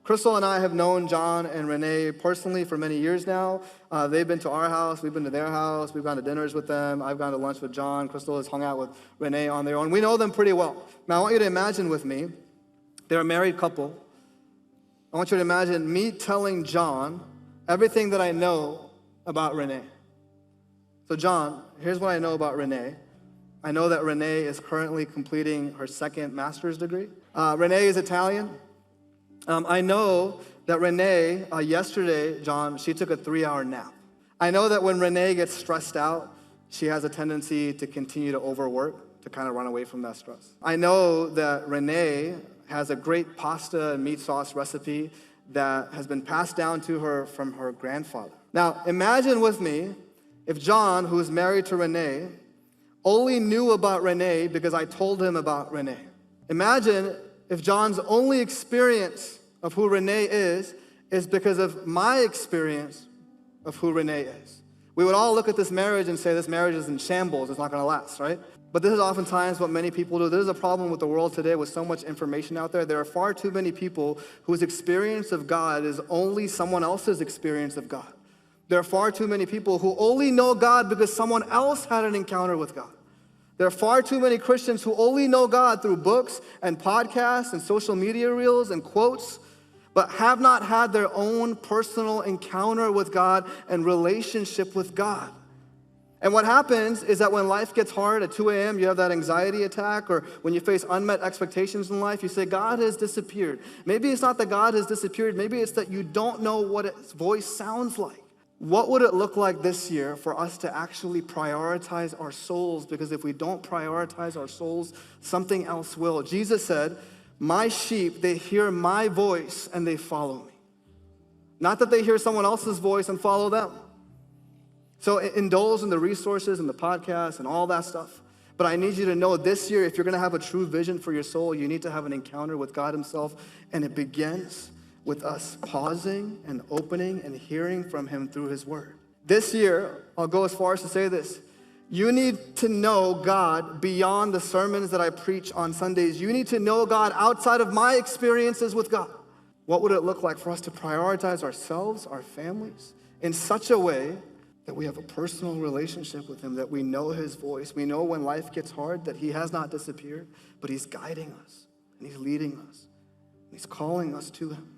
Crystal and I have known John and Renee personally for many years now. They've been to our house, we've been to their house, we've gone to dinners with them, I've gone to lunch with John, Crystal has hung out with Renee on their own. We know them pretty well. Now I want you to imagine with me, they're a married couple. I want you to imagine me telling John everything that I know about Renee. So John, here's what I know about Renee. I know that Renee is currently completing her second master's degree. Renee is Italian. I know that Renee, yesterday, John, she took a 3-hour nap. I know that when Renee gets stressed out, she has a tendency to continue to overwork, to kind of run away from that stress. I know that Renee has a great pasta and meat sauce recipe that has been passed down to her from her grandfather. Now, imagine with me if John, who is married to Renee, only knew about Renee because I told him about Renee. Imagine if John's only experience of who Renee is because of my experience of who Renee is. We would all look at this marriage and say this marriage is in shambles, it's not gonna last, right? But this is oftentimes what many people do. There's a problem with the world today with so much information out there. There are far too many people whose experience of God is only someone else's experience of God. There are far too many people who only know God because someone else had an encounter with God. There are far too many Christians who only know God through books and podcasts and social media reels and quotes, but have not had their own personal encounter with God and relationship with God. And what happens is that when life gets hard at 2 a.m., you have that anxiety attack, or when you face unmet expectations in life, you say, God has disappeared. Maybe it's not that God has disappeared. Maybe it's that you don't know what his voice sounds like. What would it look like this year for us to actually prioritize our souls? Because if we don't prioritize our souls, something else will. Jesus said, my sheep, they hear my voice and they follow me. Not that they hear someone else's voice and follow them. So indulge in the resources and the podcasts and all that stuff. But I need you to know this year, if you're going to have a true vision for your soul, you need to have an encounter with God himself. And it begins with us pausing and opening and hearing from him through his word. This year, I'll go as far as to say this. You need to know God beyond the sermons that I preach on Sundays. You need to know God outside of my experiences with God. What would it look like for us to prioritize ourselves, our families, in such a way that we have a personal relationship with him, that we know his voice. We know when life gets hard that he has not disappeared, but he's guiding us and he's leading us. And he's calling us to him.